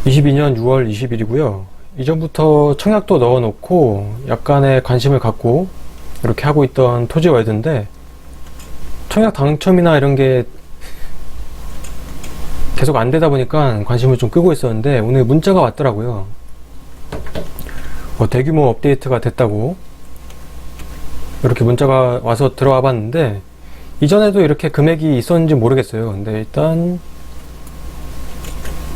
22년 6월 20일이고요. 이전부터 청약도 넣어놓고 약간의 관심을 갖고 이렇게 하고 있던 토지월드인데, 청약 당첨이나 이런 게 계속 안 되다 보니까 관심을 좀 끄고 있었는데, 오늘 문자가 왔더라고요. 대규모 업데이트가 됐다고 이렇게 문자가 와서 들어와 봤는데, 이전에도 이렇게 금액이 있었는지 모르겠어요. 근데 일단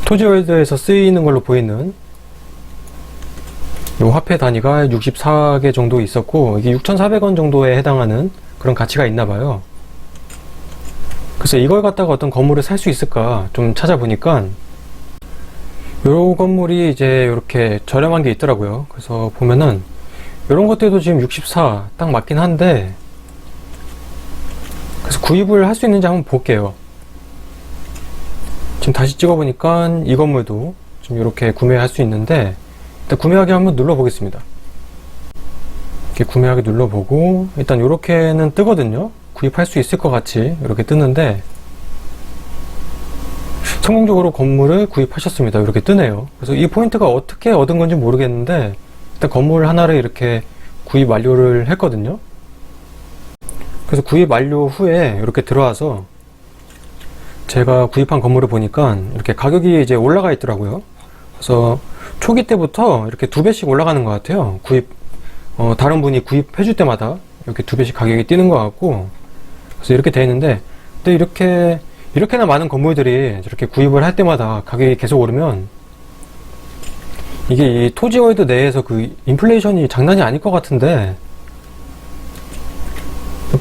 토지월드에서 쓰이는 걸로 보이는 이 화폐 단위가 64개 정도 있었고, 이게 6,400원 정도에 해당하는 그런 가치가 있나 봐요. 그래서 이걸 갖다가 어떤 건물을 살 수 있을까 좀 찾아보니까 요 건물이 이제 이렇게 저렴한 게 있더라고요. 그래서 보면은 이런 것들도 지금 64 딱 맞긴 한데, 그래서 구입을 할 수 있는지 한번 볼게요. 지금 다시 찍어보니까 이 건물도 좀 이렇게 구매할 수 있는데, 일단 구매하기 한번 눌러보겠습니다. 이렇게 구매하기 눌러보고, 일단 이렇게는 뜨거든요. 구입할 수 있을 것 같이 이렇게 뜨는데, 성공적으로 건물을 구입하셨습니다. 이렇게 뜨네요. 그래서 이 포인트가 어떻게 얻은 건지 모르겠는데, 일단 건물 하나를 이렇게 구입 완료를 했거든요. 그래서 구입 완료 후에 이렇게 들어와서 제가 구입한 건물을 보니까 이렇게 가격이 이제 올라가 있더라고요. 그래서 초기 때부터 이렇게 2배씩 올라가는 것 같아요. 다른 분이 구입해 줄 때마다 이렇게 2배씩 가격이 뛰는 것 같고, 그래서 이렇게 되어 있는데, 근데 이렇게나 많은 건물들이 이렇게 구입을 할 때마다 가격이 계속 오르면, 이게 이 토지월드 내에서 그 인플레이션이 장난이 아닐 것 같은데,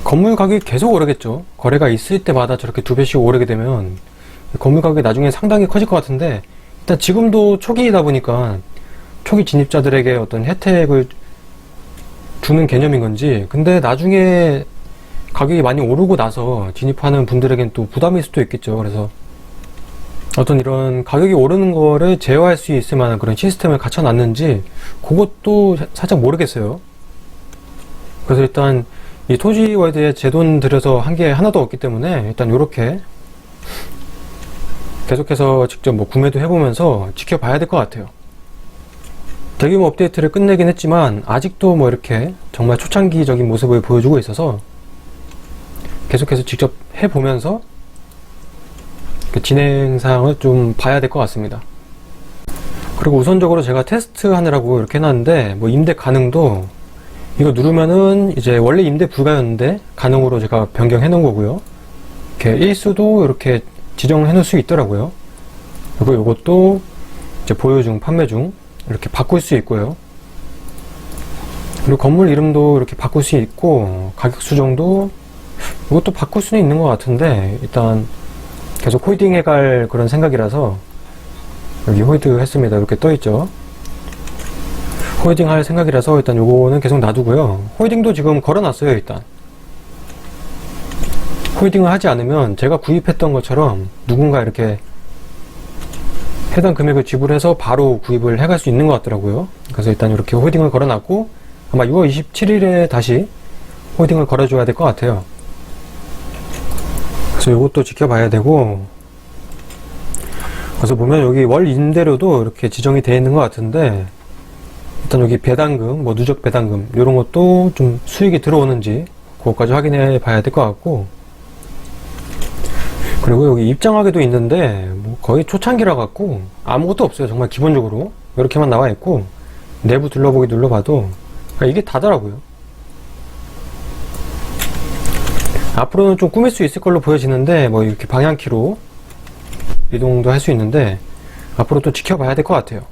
건물 가격이 계속 오르겠죠. 거래가 있을 때마다 저렇게 2배씩 오르게 되면 건물 가격이 나중에 상당히 커질 것 같은데, 일단 지금도 초기이다 보니까 초기 진입자들에게 어떤 혜택을 주는 개념인 건지, 근데 나중에 가격이 많이 오르고 나서 진입하는 분들에겐 또 부담일 수도 있겠죠. 그래서 어떤 이런 가격이 오르는 거를 제어할 수 있을 만한 그런 시스템을 갖춰놨는지 그것도 살짝 모르겠어요. 그래서 일단 이 토지월드에 제 돈 들여서 한 게 하나도 없기 때문에 일단 이렇게 계속해서 직접 뭐 구매도 해보면서 지켜봐야 될 것 같아요. 대규모 업데이트를 끝내긴 했지만 아직도 뭐 이렇게 정말 초창기적인 모습을 보여주고 있어서 계속해서 직접 해보면서 진행 사항을 좀 봐야 될 것 같습니다. 그리고 우선적으로 제가 테스트 하느라고 이렇게 해놨는데, 뭐 임대 가능도 이거 누르면은 이제 원래 임대 불가였는데 가능으로 제가 변경해 놓은 거고요. 이렇게 일수도 이렇게 지정해 놓을 수 있더라고요. 그리고 이것도 이제 보유 중, 판매 중 이렇게 바꿀 수 있고요. 그리고 건물 이름도 이렇게 바꿀 수 있고, 가격 수정도 이것도 바꿀 수는 있는 것 같은데, 일단 계속 홀딩 해갈 그런 생각이라서 여기 홀드 했습니다. 이렇게 떠있죠. 홀딩 할 생각이라서 일단 요거는 계속 놔두고요. 홀딩도 지금 걸어놨어요. 일단 홀딩을 하지 않으면 제가 구입했던 것처럼 누군가 이렇게 해당 금액을 지불해서 바로 구입을 해갈 수 있는 것 같더라고요. 그래서 일단 이렇게 홀딩을 걸어놨고, 아마 6월 27일에 다시 홀딩을 걸어줘야 될 것 같아요. 그래서 이것도 지켜봐야 되고, 그래서 보면 여기 월 임대료도 이렇게 지정이 되어 있는 것 같은데, 일단 여기 배당금, 뭐 누적 배당금 이런 것도 좀 수익이 들어오는지 그것까지 확인해 봐야 될 것 같고, 그리고 여기 입장하게도 있는데 뭐 거의 초창기라 갖고 아무것도 없어요. 정말 기본적으로 이렇게만 나와 있고, 내부 둘러보기 눌러봐도 이게 다더라고요. 앞으로는 좀 꾸밀 수 있을 걸로 보여지는데, 뭐 이렇게 방향키로 이동도 할 수 있는데 앞으로 또 지켜봐야 될 것 같아요.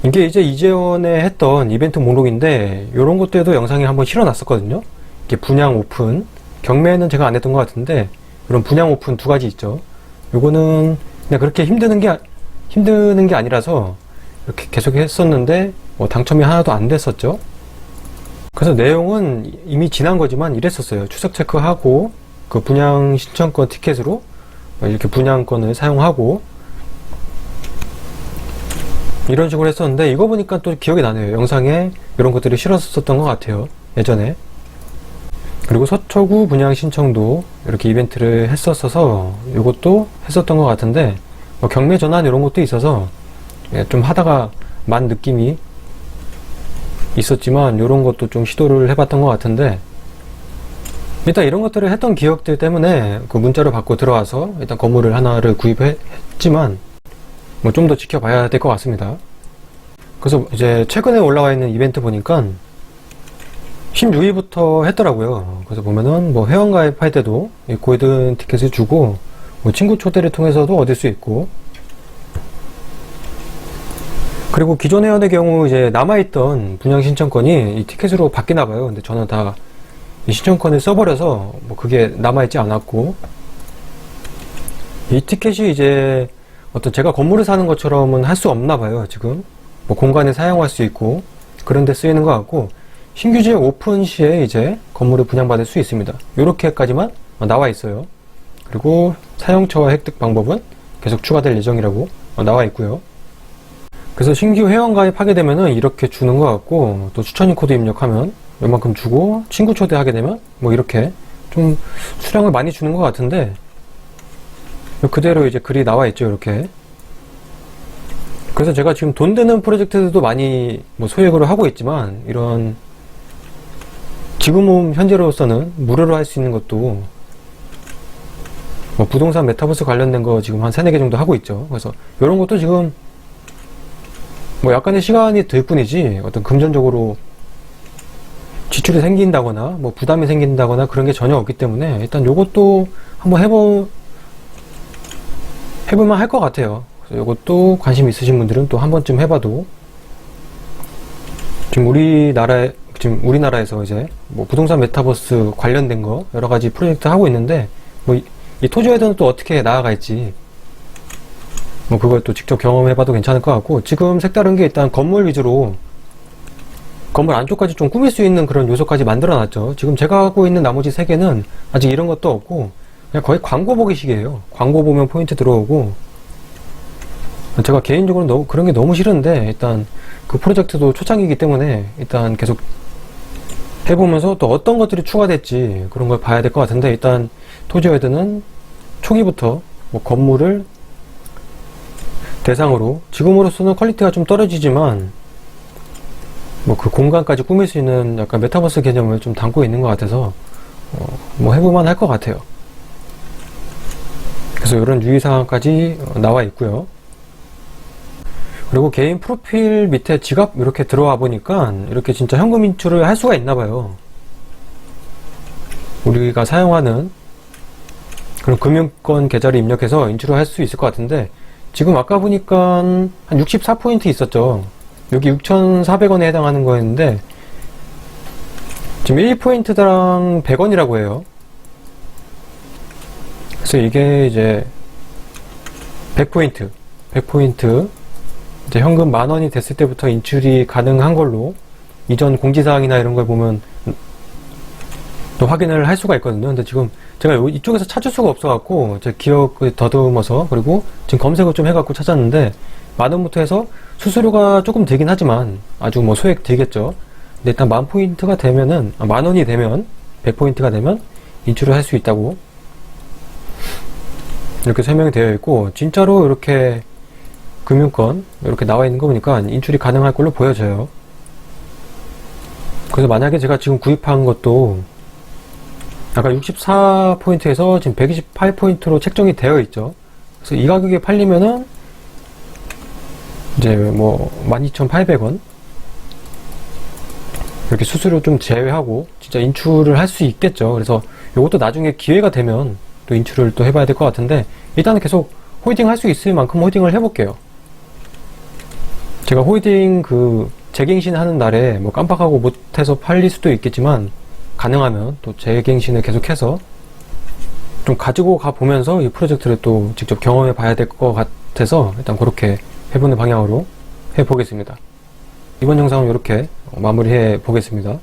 이게 이제 이전에 했던 이벤트 목록인데, 이런 것들도 영상에 한번 실어놨었거든요. 이게 분양 오픈, 경매는 제가 안 했던 것 같은데 이런 분양 오픈 2가지 있죠. 요거는 그냥 그렇게 힘드는 게 아니라서 이렇게 계속 했었는데 뭐 당첨이 하나도 안 됐었죠. 그래서 내용은 이미 지난 거지만 이랬었어요. 출석 체크하고 그 분양 신청권 티켓으로 이렇게 분양권을 사용하고 이런 식으로 했었는데, 이거 보니까 또 기억이 나네요. 영상에 이런 것들이 실었었던 것 같아요. 예전에. 그리고 서초구 분양 신청도 이렇게 이벤트를 했었어서 이것도 했었던 것 같은데, 뭐 경매 전환 이런 것도 있어서 좀 하다가 만 느낌이 있었지만 이런 것도 좀 시도를 해봤던 것 같은데, 일단 이런 것들을 했던 기억들 때문에 그 문자를 받고 들어와서 일단 건물을 하나를 구입했지만 뭐 좀 더 지켜봐야 될 것 같습니다. 그래서 이제 최근에 올라와 있는 이벤트 보니까 16일부터 했더라고요. 그래서 보면은 뭐 회원가입 할 때도 이 골든 티켓을 주고, 뭐 친구 초대를 통해서도 얻을 수 있고, 그리고 기존 회원의 경우 이제 남아있던 분양 신청권이 이 티켓으로 바뀌나 봐요. 근데 저는 다 이 신청권을 써버려서 뭐 그게 남아있지 않았고, 이 티켓이 이제 어떤 제가 건물을 사는 것처럼은 할 수 없나 봐요. 지금 뭐 공간에 사용할 수 있고 그런 데 쓰이는 것 같고, 신규 지역 오픈 시에 이제 건물을 분양받을 수 있습니다. 요렇게까지만 나와 있어요. 그리고 사용처와 획득 방법은 계속 추가될 예정이라고 나와 있고요. 그래서 신규 회원 가입하게 되면은 이렇게 주는 것 같고, 또 추천인 코드 입력하면 웬만큼 주고, 친구 초대하게 되면 뭐 이렇게 좀 수량을 많이 주는 것 같은데, 그대로 이제 글이 나와 있죠. 이렇게. 그래서 제가 지금 돈 되는 프로젝트들도 많이 뭐 소액으로 하고 있지만, 이런 지금 현재로서는 무료로 할 수 있는 것도 뭐 부동산 메타버스 관련된 거 지금 한 3-4개 정도 하고 있죠. 그래서 이런 것도 지금 뭐 약간의 시간이 들 뿐이지 어떤 금전적으로 지출이 생긴다거나 뭐 부담이 생긴다거나 그런 게 전혀 없기 때문에, 일단 요것도 한번 해볼만 할 것 같아요. 그래서 요것도 관심 있으신 분들은 또 한 번쯤 해봐도, 지금 우리나라에서 이제 뭐 부동산 메타버스 관련된 거 여러 가지 프로젝트 하고 있는데, 뭐 이 토지에서는 또 어떻게 나아갈지 뭐 그걸 또 직접 경험해봐도 괜찮을 것 같고, 지금 색다른 게 일단 건물 위주로 건물 안쪽까지 좀 꾸밀 수 있는 그런 요소까지 만들어놨죠. 지금 제가 하고 있는 나머지 3개는 아직 이런 것도 없고 그냥 거의 광고 보기식이에요. 광고 보면 포인트 들어오고, 제가 개인적으로 그런 게 너무 싫은데, 일단 그 프로젝트도 초창기이기 때문에 일단 계속 해보면서 또 어떤 것들이 추가됐지 그런 걸 봐야 될 것 같은데, 일단 토지월드는 초기부터 뭐 건물을 대상으로, 지금으로서는 퀄리티가 좀 떨어지지만 뭐 그 공간까지 꾸밀 수 있는 약간 메타버스 개념을 좀 담고 있는 것 같아서 뭐 해볼만 할 것 같아요. 그래서 이런 유의사항까지 나와 있고요. 그리고 개인 프로필 밑에 지갑 이렇게 들어와 보니까 이렇게 진짜 현금 인출을 할 수가 있나 봐요. 우리가 사용하는 그런 금융권 계좌를 입력해서 인출을 할 수 있을 것 같은데, 지금 아까 보니까 한 64포인트 있었죠. 여기 6,400원에 해당하는 거였는데 지금 1포인트당 100원이라고 해요. 그래서 이게 이제 100포인트 이제 현금 10,000원이 됐을 때부터 인출이 가능한 걸로, 이전 공지사항이나 이런 걸 보면 또 확인을 할 수가 있거든요. 근데 지금 제가 이쪽에서 찾을 수가 없어갖고 제 기억을 더듬어서, 그리고 지금 검색을 좀 해갖고 찾았는데, 10,000원부터 해서 수수료가 조금 들긴 하지만 아주 뭐 소액 들겠죠. 근데 일단 10,000포인트가 되면은, 10,000원이 되면 100포인트가 되면 인출을 할 수 있다고 이렇게 설명이 되어 있고, 진짜로 이렇게 금융권 이렇게 나와 있는 거 보니까 인출이 가능할 걸로 보여져요. 그래서 만약에 제가 지금 구입한 것도 아까 64포인트에서 지금 128포인트로 책정이 되어 있죠. 그래서 이 가격에 팔리면은 이제 뭐 12,800원 이렇게 수수료 좀 제외하고 진짜 인출을 할 수 있겠죠. 그래서 이것도 나중에 기회가 되면 또 인출을 또 해봐야 될 것 같은데, 일단은 계속 홀딩 할 수 있을 만큼 홀딩을 해볼게요. 제가 홀딩 재갱신 하는 날에 뭐 깜빡하고 못해서 팔릴 수도 있겠지만, 가능하면 또 재갱신을 계속해서 좀 가지고 가 보면서 이 프로젝트를 또 직접 경험해 봐야 될 것 같아서 일단 그렇게 해보는 방향으로 해보겠습니다. 이번 영상은 이렇게 마무리해 보겠습니다.